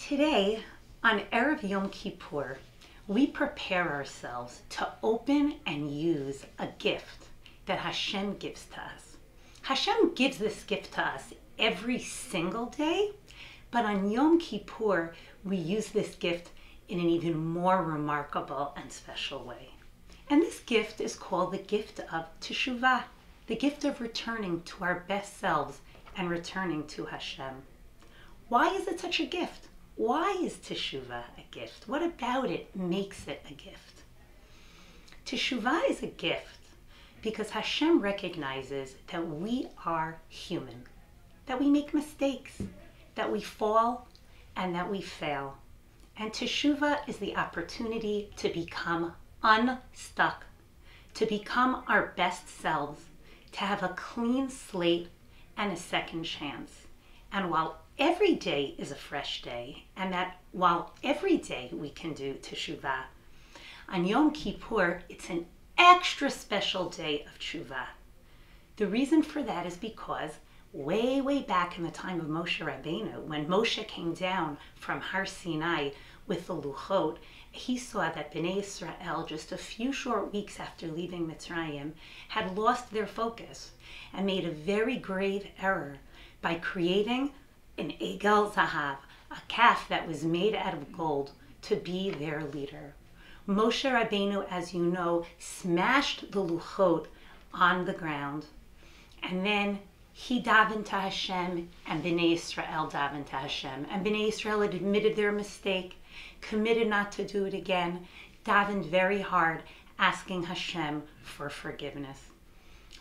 Today, on Erev Yom Kippur, we prepare ourselves to open and use a gift that Hashem gives to us. Hashem gives this gift to us every single day, but on Yom Kippur, we use this gift in an even more remarkable and special way. And this gift is called the gift of Tshuva, the gift of returning to our best selves and returning to Hashem. Why is it such a gift? Why is Tshuva a gift? What about it makes it a gift? Tshuva is a gift because Hashem recognizes that we are human, that we make mistakes, that we fall, and that we fail. And Tshuva is the opportunity to become unstuck, to become our best selves, to have a clean slate and a second chance. And while every day is a fresh day, and that while every day we can do Tshuva, on Yom Kippur, it's an extra special day of Tshuva. The reason for that is because way, way back in the time of Moshe Rabbeinu, when Moshe came down from Har Sinai with the Luchot, he saw that Bnei Israel, just a few short weeks after leaving Mitzrayim, had lost their focus and made a very grave error by creating an Egel Zahav, a calf that was made out of gold, to be their leader. Moshe Rabbeinu, as you know, smashed the Luchot on the ground, and then he davened to Hashem, and Bnei Israel davened to Hashem. And Bnei Israel had admitted their mistake, committed not to do it again, davened very hard, asking Hashem for forgiveness.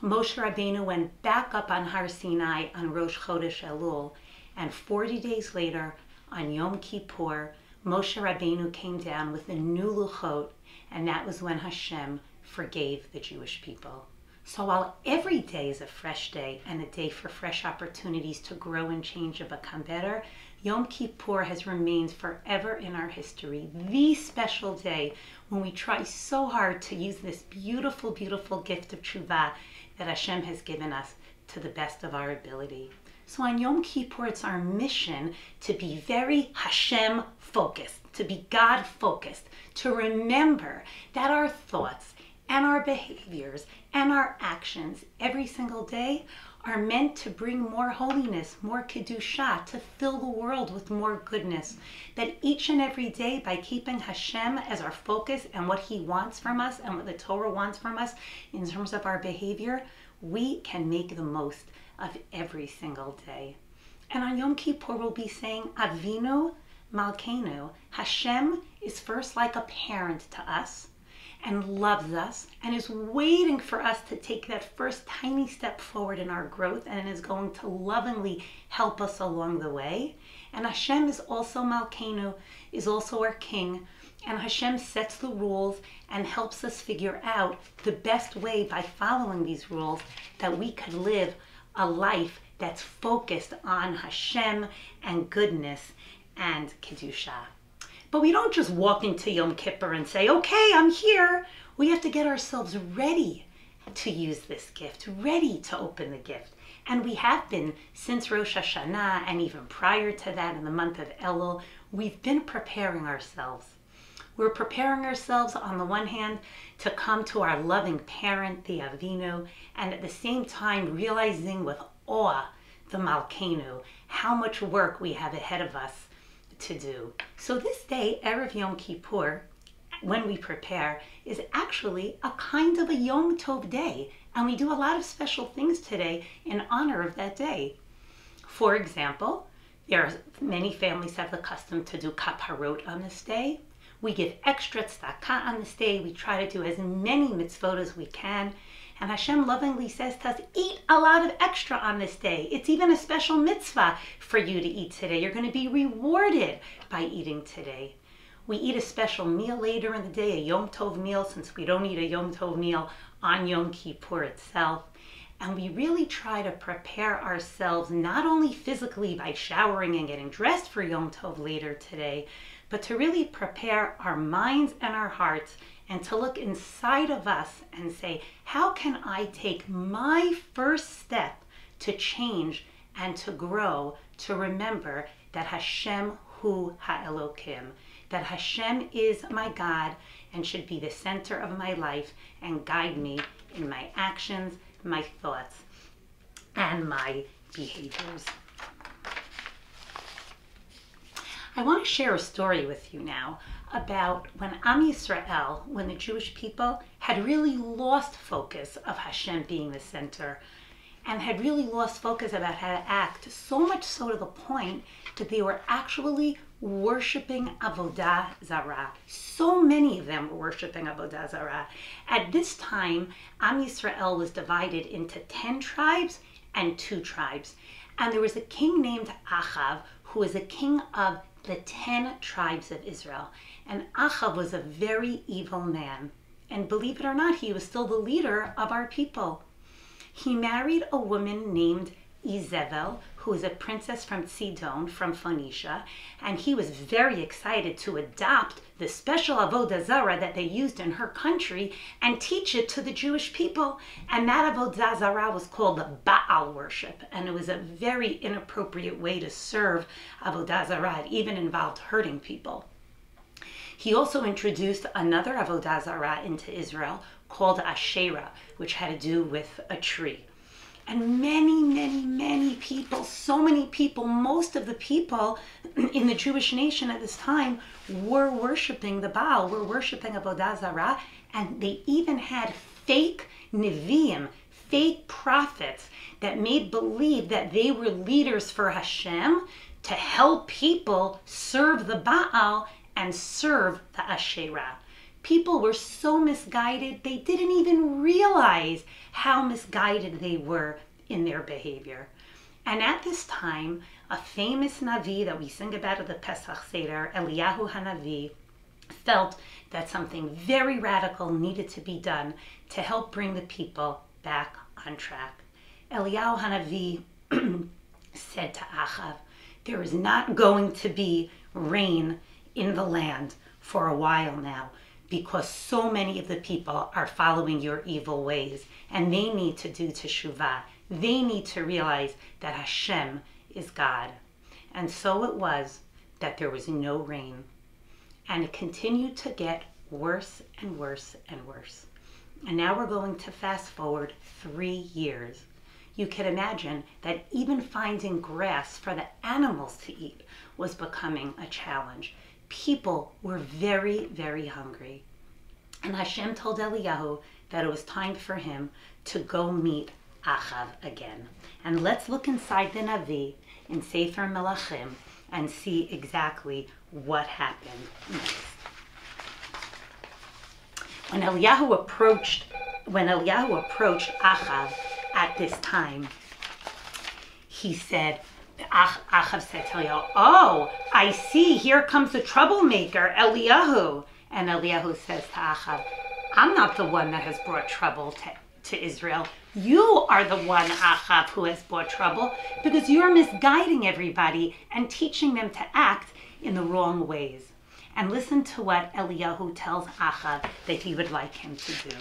Moshe Rabbeinu went back up on Har Sinai on Rosh Chodesh Elul, and 40 days later, on Yom Kippur, Moshe Rabbeinu came down with a new Luchot, and that was when Hashem forgave the Jewish people. So while every day is a fresh day and a day for fresh opportunities to grow and change and become better, Yom Kippur has remained forever in our history, the special day when we try so hard to use this beautiful, beautiful gift of Tshuva that Hashem has given us to the best of our ability. So on Yom Kippur, it's our mission to be very Hashem focused, to be God focused, to remember that our thoughts and our behaviors and our actions every single day are meant to bring more holiness, more kedusha, to fill the world with more goodness. That each and every day, by keeping Hashem as our focus and what He wants from us and what the Torah wants from us in terms of our behavior, we can make the most of every single day. And on Yom Kippur, we'll be saying, Avinu Malkeinu. Hashem is first like a parent to us and loves us and is waiting for us to take that first tiny step forward in our growth, and is going to lovingly help us along the way. And Hashem is also Malkeinu, is also our King, and Hashem sets the rules and helps us figure out the best way by following these rules that we could live a life that's focused on Hashem and goodness and Kedusha. But we don't just walk into Yom Kippur and say, okay, I'm here. We have to get ourselves ready to use this gift, ready to open the gift. And we have been since Rosh Hashanah, and even prior to that in the month of Elul, we've been preparing ourselves. We're preparing ourselves on the one hand to come to our loving parent, the Avinu, and at the same time realizing with awe, the Malkeinu, how much work we have ahead of us to do. So this day, Erev Yom Kippur, when we prepare, is actually a kind of a Yom Tov day, and we do a lot of special things today in honor of that day. For example, many families have the custom to do kaparot on this day. We give extra tzedakah on this day. We try to do as many mitzvot as we can. And Hashem lovingly says to us, eat a lot of extra on this day. It's even a special mitzvah for you to eat today. You're going to be rewarded by eating today. We eat a special meal later in the day, a Yom Tov meal, since we don't eat a Yom Tov meal on Yom Kippur itself. And we really try to prepare ourselves not only physically by showering and getting dressed for Yom Tov later today, but to really prepare our minds and our hearts and to look inside of us and say, how can I take my first step to change and to grow, to remember that Hashem, Hu HaElokim, that Hashem is my God and should be the center of my life and guide me in my actions, my thoughts, and my behaviors. I want to share a story with you now about when Am Yisrael, when the Jewish people had really lost focus of Hashem being the center and had really lost focus about how to act, so much so to the point that they were actually worshiping Avodah Zarah. So many of them were worshiping Avodah Zarah. At this time, Am Yisrael was divided into 10 tribes and 2 tribes. And there was a king named Achav, who was a king of the 10 tribes of Israel. And Achav was a very evil man. And believe it or not, he was still the leader of our people. He married a woman named Izebel, who was a princess from Sidon, from Phoenicia, and he was very excited to adopt the special Avodah Zarah that they used in her country and teach it to the Jewish people. And that Avodah Zarah was called the Baal worship, and it was a very inappropriate way to serve Avodah Zarah. It even involved hurting people. He also introduced another Avodah Zarah into Israel called Asherah, which had to do with a tree. And many people, so many people, most of the people in the Jewish nation at this time were worshiping the Baal, were worshiping Avodah Zarah, and they even had fake Nevi'im, fake prophets that made believe that they were leaders for Hashem to help people serve the Baal and serve the Asherah. People were so misguided, they didn't even realize how misguided they were in their behavior. And at this time, a famous Navi that we sing about at the Pesach Seder, Eliyahu Hanavi, felt that something very radical needed to be done to help bring the people back on track. Eliyahu Hanavi said to Achav, there is not going to be rain in the land for a while now, because so many of the people are following your evil ways, and they need to do Tshuva. They need to realize that Hashem is God. And so it was that there was no rain. And it continued to get worse and worse and worse. And now we're going to fast forward 3 years. You can imagine that even finding grass for the animals to eat was becoming a challenge. People were very, very hungry. And Hashem told Eliyahu that it was time for him to go meet Achav again. And let's look inside the Navi in Sefer Melachim and see exactly what happened next. When Eliyahu approached Achav at this time, he said, Achav said to Eliyahu, "Oh, I see, here comes the troublemaker, Eliyahu." And Eliyahu says to Achav, "I'm not the one that has brought trouble to Israel. You are the one, Achav, who has brought trouble, because you're misguiding everybody and teaching them to act in the wrong ways." And listen to what Eliyahu tells Achav that he would like him to do.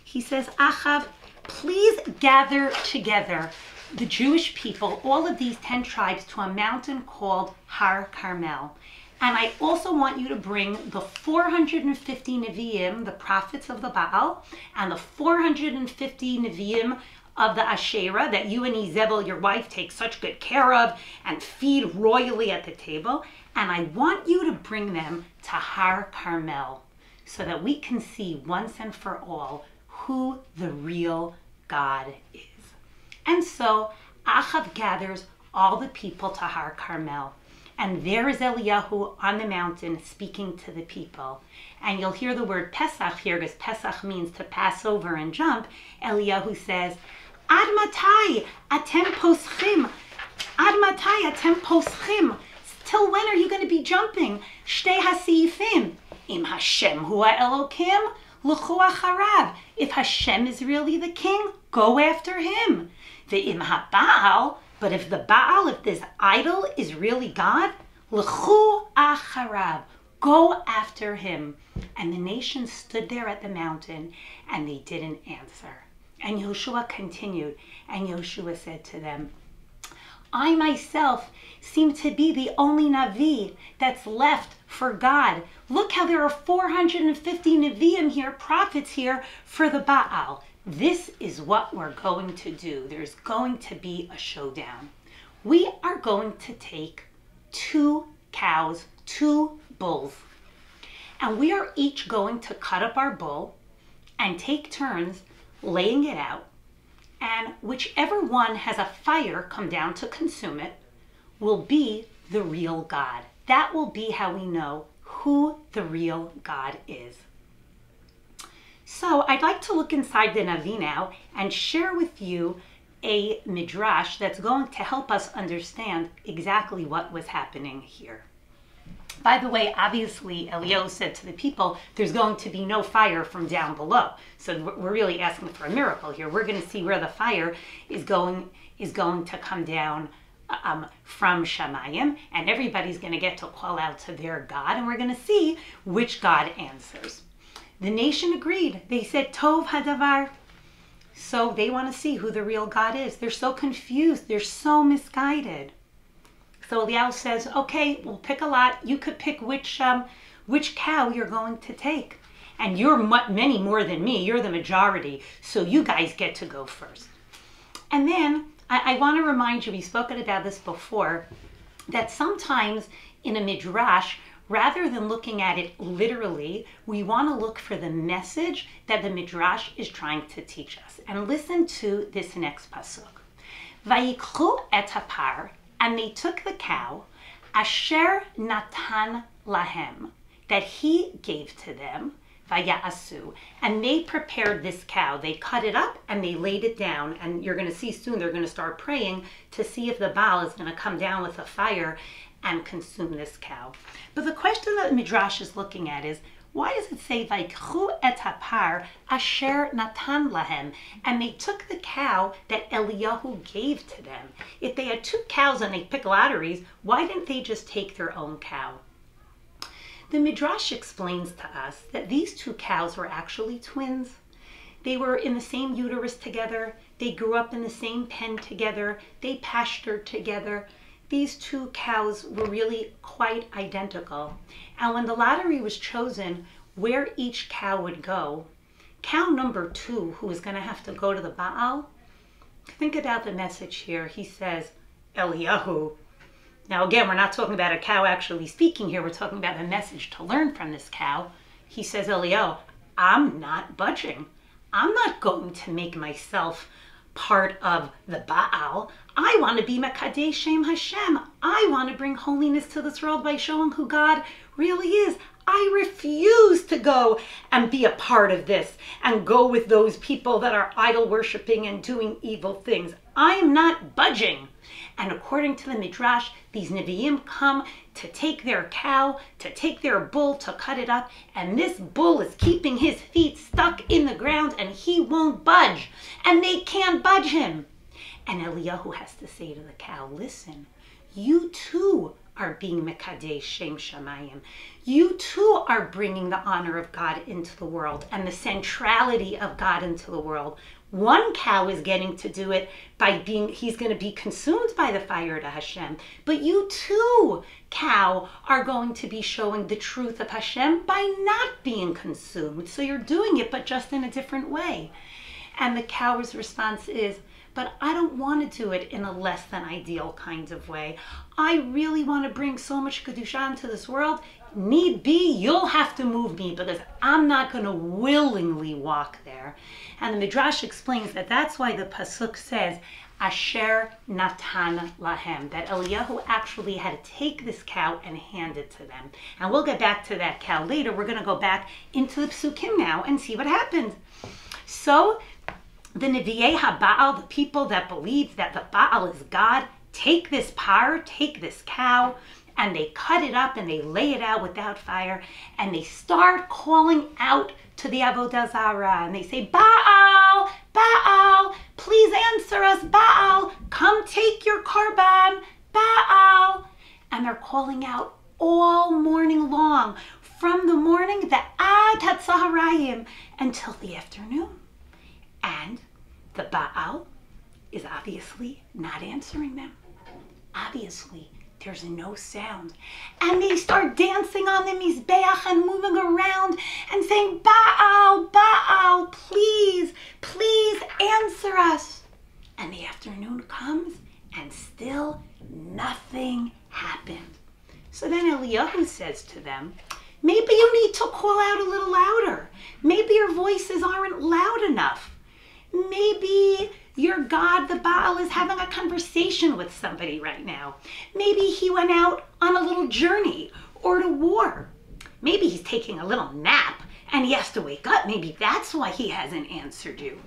He says, "Achav, please gather together the Jewish people, all of these 10 tribes, to a mountain called Har Carmel. And I also want you to bring the 450 Nevi'im, the prophets of the Baal, and the 450 Nevi'im of the Asherah that you and Izebel, your wife, take such good care of and feed royally at the table. And I want you to bring them to Har Carmel so that we can see once and for all who the real God is." And so Achav gathers all the people to Har Carmel. And there is Eliyahu on the mountain speaking to the people. And you'll hear the word Pesach here, because Pesach means to pass over and jump. Eliyahu says, "Ad matai atem poschim? Ad matai atem poschim? Till when are you going to be jumping? Shtei hasiifim. Im Hashem hu ha'elokim, l'chu acharav." If Hashem is really the king, go after him. Ve'im ha'Baal, but if the Baal, if this idol is really God, l'chu acharav, go after him. And the nation stood there at the mountain, and they didn't answer. And Yoshua continued, and Yoshua said to them, I myself seem to be the only Navi that's left for God. Look how there are 450 Nevi'im here, prophets here for the Baal. This is what we're going to do. There's going to be a showdown. We are going to take 2 cows, 2 bulls, and we are each going to cut up our bull and take turns laying it out. And whichever one has a fire come down to consume it will be the real God. That will be how we know who the real God is. So I'd like to look inside the Navi now and share with you a midrash that's going to help us understand exactly what was happening here. By the way, obviously, Eliyahu said to the people, there's going to be no fire from down below. So we're really asking for a miracle here. We're going to see where the fire is going to come down from Shamayim, and everybody's going to get to call out to their God, and we're going to see which God answers. The nation agreed. They said, Tov hadavar. So they want to see who the real God is. They're so confused. They're so misguided. So Eliyahu says, okay, we'll pick a lot. You could pick which cow you're going to take. And you're many more than me. You're the majority. So you guys get to go first. And then I want to remind you, we've spoken about this before, that sometimes in a midrash, rather than looking at it literally, we want to look for the message that the midrash is trying to teach us. And listen to this next pasuk. Vayikchu et hapar, and they took the cow, asher natan lahem, that he gave to them, vaya'asu, and they prepared this cow. They cut it up and they laid it down, and you're going to see soon they're going to start praying to see if the Baal is going to come down with a fire and consume this cow. But the question that the Midrash is looking at is, why does it say Vayikchu et hapar asher natan lahem? And they took the cow that Eliyahu gave to them. If they had 2 cows and they pick lotteries, why didn't they just take their own cow? The Midrash explains to us that these 2 cows were actually twins. They were in the same uterus together. They grew up in the same pen together. They pastured together. These 2 cows were really quite identical. And when the lottery was chosen where each cow would go, cow number 2, who was going to have to go to the Baal, think about the message here. He says, Eliyahu. Now again, we're not talking about a cow actually speaking here. We're talking about a message to learn from this cow. He says, Eliyahu, I'm not budging. I'm not going to make myself part of the Baal. I want to be Mekadesh Shem Hashem. I want to bring holiness to this world by showing who God really is. I refuse to go and be a part of this and go with those people that are idol worshiping and doing evil things. I am not budging. And according to the Midrash, these Nevi'im come to take their cow, to take their bull, to cut it up, and this bull is keeping his feet stuck in the ground and he won't budge, and they can't budge him. And Eliyahu has to say to the cow, listen, you too are being Mekadesh Shem Shamayim. You too are bringing the honor of God into the world and the centrality of God into the world. One cow is getting to do it by he's going to be consumed by the fire to Hashem. But you too, cow, are going to be showing the truth of Hashem by not being consumed. So you're doing it, but just in a different way. And the cow's response is, but I don't want to do it in a less than ideal kind of way. I really want to bring so much Kedusha into this world. Need be, you'll have to move me because I'm not going to willingly walk there. And the Midrash explains that that's why the Pasuk says, Asher Natan Lahem, that Eliyahu actually had to take this cow and hand it to them. And we'll get back to that cow later. We're going to go back into the Psukim now and see what happened. So, the Nevi'ei HaBaal, the people that believe that the Baal is God, take this par, take this cow, and they cut it up and they lay it out without fire, and they start calling out to the Avodah Zarah, and they say, Baal, Baal, please answer us, Baal, come take your korban, Baal. And they're calling out all morning long, from the morning, the Ad HaTzaharayim, until the afternoon. And the Baal is obviously not answering them. obviously there's no sound. And they start dancing on the Mizbeach and moving around and saying, Baal, Baal, please, please answer us. And the afternoon comes and still nothing happened. So then Eliyahu says to them, maybe you need to call out a little louder. Maybe your voices aren't loud enough. Maybe your God, the Baal, is having a conversation with somebody right now. Maybe he went out on a little journey or to war. Maybe he's taking a little nap and he has to wake up. Maybe that's why he hasn't answered you.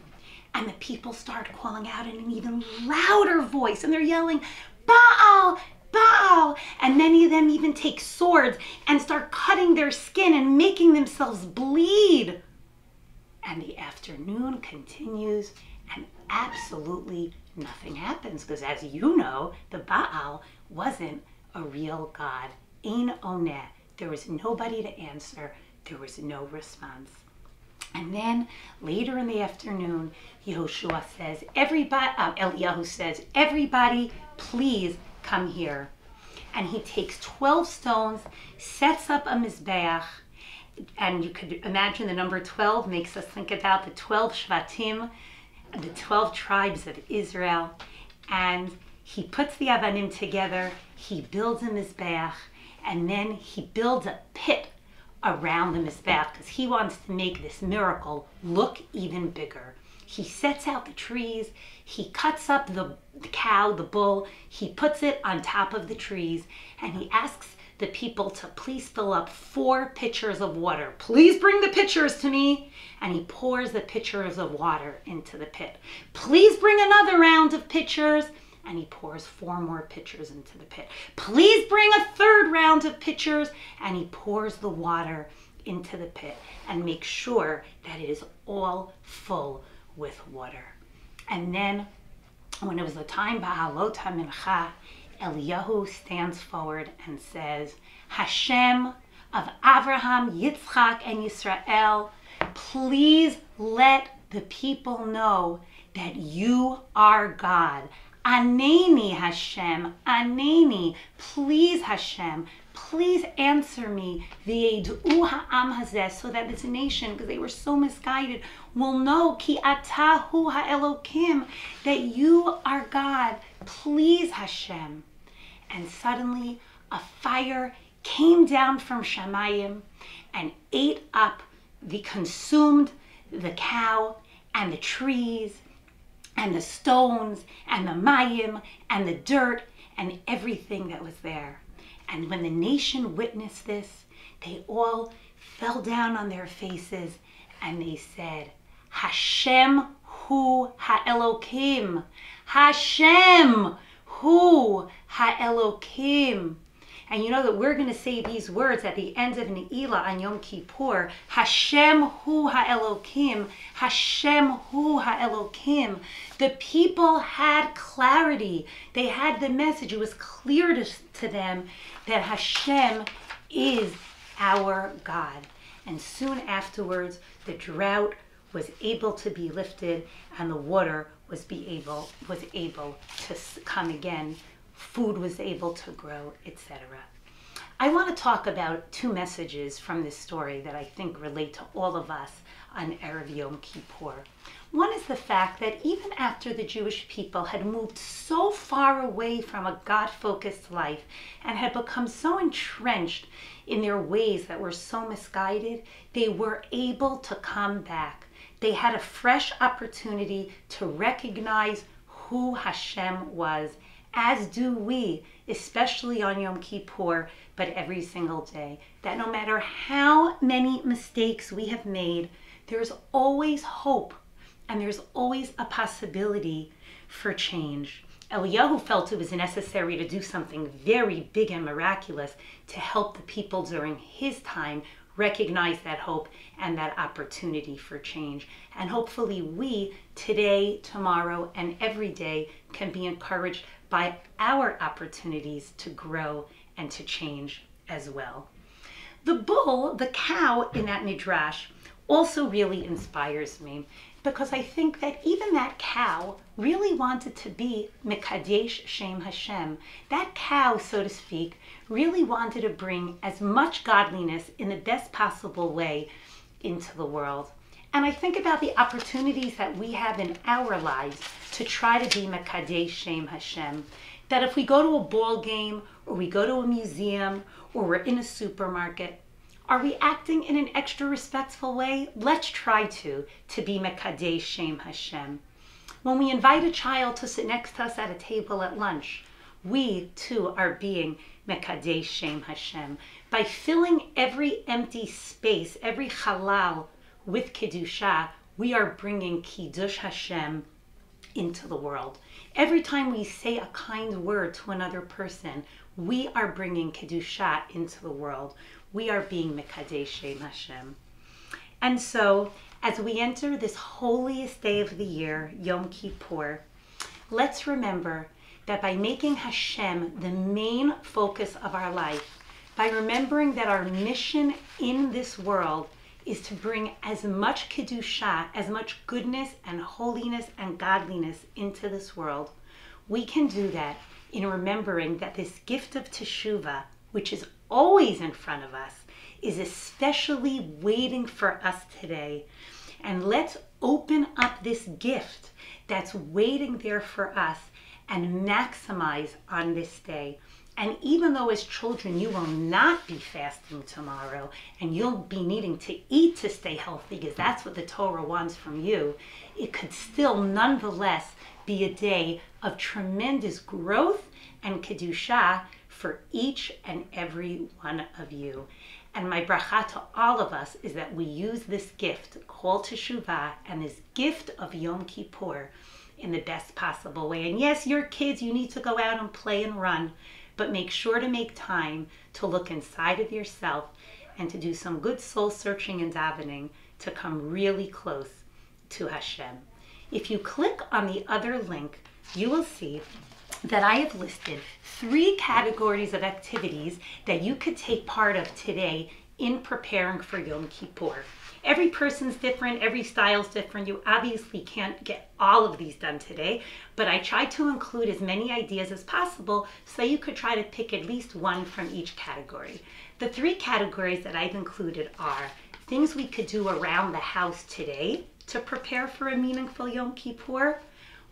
And the people start calling out in an even louder voice and they're yelling, Baal, Baal. And many of them even take swords and start cutting their skin and making themselves bleed. And the afternoon continues and absolutely nothing happens, because as you know, the Baal wasn't a real God. Ein oneh. There was nobody to answer. There was no response. And then later in the afternoon, Yehoshua says, Eliyahu says, everybody, please come here. And he takes 12 stones, sets up a Mizbeach, and you could imagine the number 12 makes us think about the 12 Shvatim, the 12 tribes of Israel. And he puts the Avanim together, he builds a Mizbeach, and then he builds a pit around the Mizbeach because he wants to make this miracle look even bigger. He sets out the trees, he cuts up the cow, the bull, he puts it on top of the trees, and he asks the people to please fill up 4 pitchers of water. Please bring the pitchers to me. And he pours the pitchers of water into the pit. Please bring another round of pitchers. And he pours 4 more pitchers into the pit. Please bring a 3rd round of pitchers. And he pours the water into the pit and makes sure that it is all full with water. And then when it was the time Ba'alot HaMincha, Eliyahu stands forward and says, Hashem of Abraham, Yitzchak, and Yisrael, please let the people know that you are God. Aneni Hashem, Aneni, please Hashem, please answer me, v'yeid'u ha'am hazeh, so that this nation, because they were so misguided, will know ki ata hu ha'elokim, that you are God. Please Hashem. And suddenly a fire came down from Shamayim and ate up consumed the cow and the trees and the stones and the mayim and the dirt and everything that was there. And when the nation witnessed this, they all fell down on their faces and they said, Hashem hu ha'elokim. Hashem hu ha'elokim. And you know that we're going to say these words at the end of Ne'ilah on Yom Kippur. Hashem hu ha'elokim. Hashem hu ha'elokim. The people had clarity. They had the message. It was clear to them that Hashem is our God. And soon afterwards, the drought was able to be lifted and the water was able to come again. Food was able to grow, etc. I want to talk about 2 messages from this story that I think relate to all of us on Erev Yom Kippur. One is the fact that even after the Jewish people had moved so far away from a God-focused life and had become so entrenched in their ways that were so misguided, they were able to come back. They had a fresh opportunity to recognize who Hashem was, as do we, especially on Yom Kippur, but every single day. That no matter how many mistakes we have made, there's always hope and there's always a possibility for change. Eliyahu felt it was necessary to do something very big and miraculous to help the people during his time recognize that hope and that opportunity for change. And hopefully we, today, tomorrow, and every day, can be encouraged by our opportunities to grow and to change as well. The bull, the cow in that midrash, also really inspires me, because I think that even that cow really wanted to be Mekadesh Shem Hashem. That cow, so to speak, really wanted to bring as much godliness in the best possible way into the world. And I think about the opportunities that we have in our lives to try to be Mekadesh Shem Hashem. That if we go to a ball game, or we go to a museum, or we're in a supermarket, are we acting in an extra respectful way? Let's try to be Mekadesh Shem Hashem. When we invite a child to sit next to us at a table at lunch, we too are being Mekadesh Shem Hashem. By filling every empty space, every halal with Kedusha, we are bringing Kiddush Hashem into the world. Every time we say a kind word to another person, we are bringing Kedusha into the world. We are being Mekadesh Shem Hashem. And so, as we enter this holiest day of the year, Yom Kippur, let's remember that by making Hashem the main focus of our life, by remembering that our mission in this world is to bring as much Kedusha, as much goodness and holiness and godliness into this world, we can do that in remembering that this gift of Tshuva, which is always in front of us, is especially waiting for us today. And let's open up this gift that's waiting there for us and maximize on this day. And even though as children you will not be fasting tomorrow and you'll be needing to eat to stay healthy because that's what the Torah wants from you, it could still nonetheless be a day of tremendous growth and Kedusha for each and every one of you. And my bracha to all of us is that we use this gift called Tshuva and this gift of Yom Kippur in the best possible way. And yes, your kids, you need to go out and play and run, but make sure to make time to look inside of yourself and to do some good soul searching and davening to come really close to Hashem. If you click on the other link, you will see that I have listed 3 categories of activities that you could take part of today in preparing for Yom Kippur. Every person's different, every style's different. You obviously can't get all of these done today, but I tried to include as many ideas as possible so you could try to pick at least one from each category. The 3 categories that I've included are things we could do around the house today to prepare for a meaningful Yom Kippur,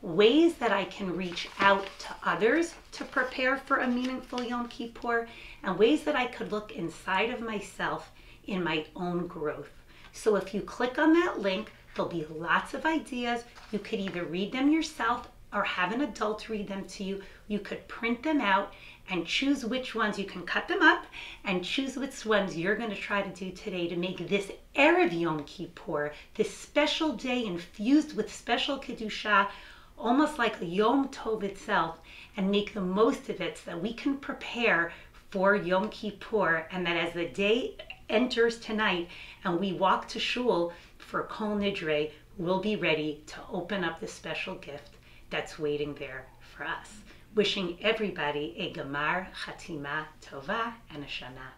ways that I can reach out to others to prepare for a meaningful Yom Kippur, and ways that I could look inside of myself in my own growth. So if you click on that link, there'll be lots of ideas. You could either read them yourself or have an adult read them to you. You could print them out and choose which ones. You can cut them up and choose which ones you're going to try to do today to make this Erev Yom Kippur, this special day infused with special Kedusha, almost like a Yom Tov itself, and make the most of it so that we can prepare for Yom Kippur, and that as the day enters tonight and we walk to shul for Kol Nidre, we'll be ready to open up this special gift that's waiting there for us. Wishing everybody a Gemar Chatima Tova and a Shana